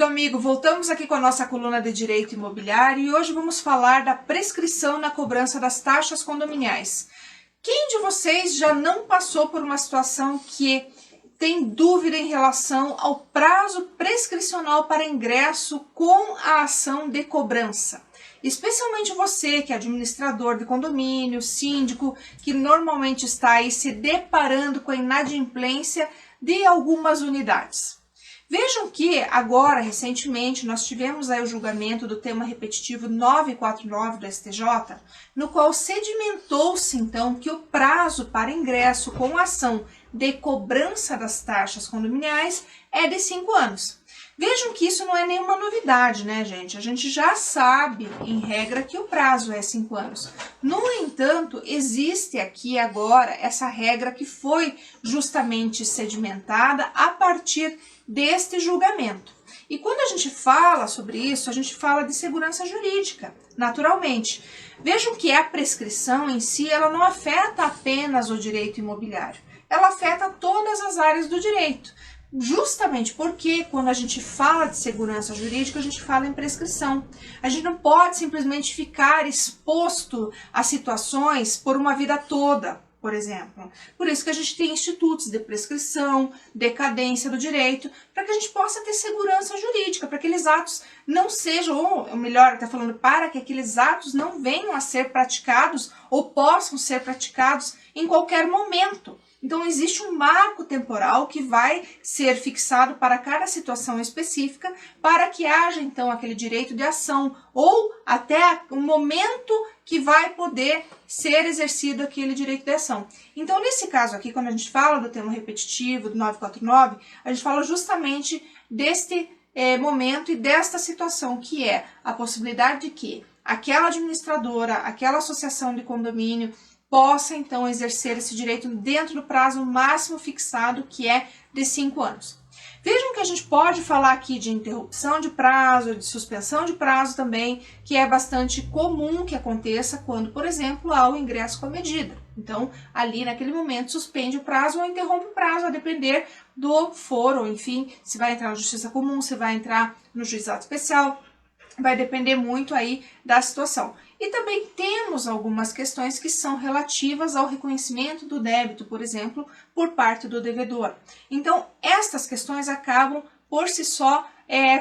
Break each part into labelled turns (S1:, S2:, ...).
S1: amigo, voltamos aqui com a nossa coluna de Direito Imobiliário e hoje vamos falar da prescrição na cobrança das taxas condominiais. Quem de vocês já não passou por uma situação que tem dúvida em relação ao prazo prescricional para ingresso com a ação de cobrança? Especialmente você que é administrador de condomínio, síndico, que normalmente está aí se deparando com a inadimplência de algumas unidades. Vejam que agora, recentemente, nós tivemos aí o julgamento do tema repetitivo 949 do STJ, no qual sedimentou-se então que o prazo para ingresso com ação de cobrança das taxas condominiais é de 5 anos. Vejam que isso não é nenhuma novidade, né, gente? A gente já sabe, em regra, que o prazo é 5 anos. No entanto, existe aqui agora essa regra que foi justamente sedimentada a partir deste julgamento. E quando a gente fala sobre isso, a gente fala de segurança jurídica, naturalmente. Vejam que a prescrição em si, ela não afeta apenas o direito imobiliário, ela afeta todas as áreas do direito. Justamente porque quando a gente fala de segurança jurídica, a gente fala em prescrição. A gente não pode simplesmente ficar exposto a situações por uma vida toda, por exemplo. Por isso que a gente tem institutos de prescrição, decadência do direito, para que a gente possa ter segurança jurídica, para que aqueles atos não sejam, ou melhor, está falando, para que aqueles atos não venham a ser praticados ou possam ser praticados em qualquer momento. Então, existe um marco temporal que vai ser fixado para cada situação específica para que haja, então, aquele direito de ação ou até o momento que vai poder ser exercido aquele direito de ação. Então, nesse caso aqui, quando a gente fala do tema repetitivo, do 949, a gente fala justamente deste momento e desta situação, que é a possibilidade de que aquela administradora, aquela associação de condomínio, possa, então, exercer esse direito dentro do prazo máximo fixado, que é de 5 anos. Vejam que a gente pode falar aqui de interrupção de prazo, de suspensão de prazo também, que é bastante comum que aconteça quando, por exemplo, há o ingresso com a medida. Então, ali naquele momento, suspende o prazo ou interrompe o prazo, a depender do foro, enfim, se vai entrar na justiça comum, se vai entrar no juizado especial, vai depender muito aí da situação. E também temos algumas questões que são relativas ao reconhecimento do débito, por exemplo, por parte do devedor. Então, estas questões acabam por si só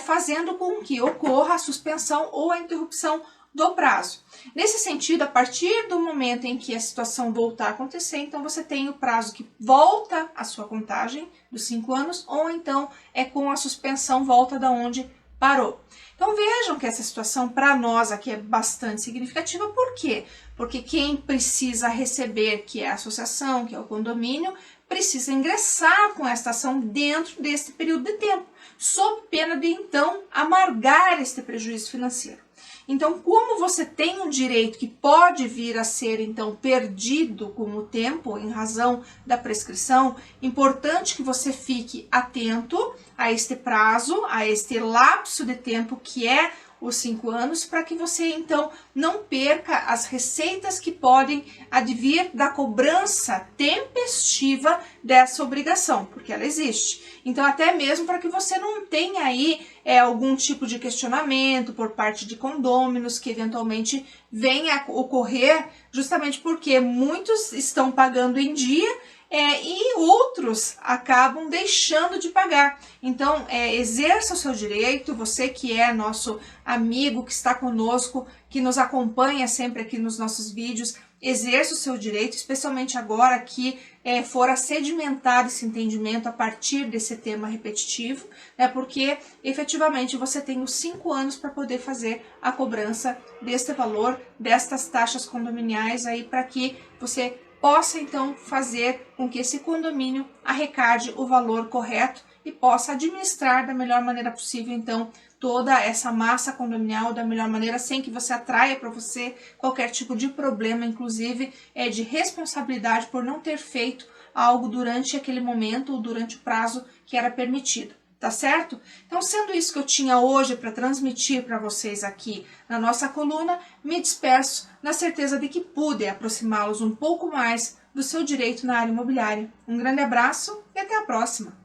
S1: fazendo com que ocorra a suspensão ou a interrupção do prazo. Nesse sentido, a partir do momento em que a situação voltar a acontecer, então você tem o prazo que volta à sua contagem dos 5 anos, ou então com a suspensão volta da onde parou. Então vejam que essa situação para nós aqui é bastante significativa. Por quê? Porque quem precisa receber, que é a associação, que é o condomínio, precisa ingressar com esta ação dentro desse período de tempo, sob pena de então amargar este prejuízo financeiro. Então, como você tem um direito que pode vir a ser, então, perdido com o tempo, em razão da prescrição, importante que você fique atento a este prazo, a este lapso de tempo que é os 5 anos, para que você, então, não perca as receitas que podem advir da cobrança tempestiva dessa obrigação, porque ela existe. Então, até mesmo para que você não tenha aí algum tipo de questionamento por parte de condôminos que eventualmente venha a ocorrer, justamente porque muitos estão pagando em dia e outros acabam deixando de pagar. Então, exerça o seu direito, você que é nosso amigo, que está conosco, que nos acompanha sempre aqui nos nossos vídeos, exerça o seu direito, especialmente agora que fora sedimentado esse entendimento a partir desse tema repetitivo, né, porque efetivamente você tem os 5 anos para poder fazer a cobrança deste valor, destas taxas condominiais aí, para que você possa então fazer com que esse condomínio arrecade o valor correto e possa administrar da melhor maneira possível então toda essa massa condominial da melhor maneira, sem que você atraia para você qualquer tipo de problema, inclusive de responsabilidade por não ter feito algo durante aquele momento ou durante o prazo que era permitido. Tá certo? Então, sendo isso que eu tinha hoje para transmitir para vocês aqui na nossa coluna, me despeço na certeza de que pude aproximá-los um pouco mais do seu direito na área imobiliária. Um grande abraço e até a próxima!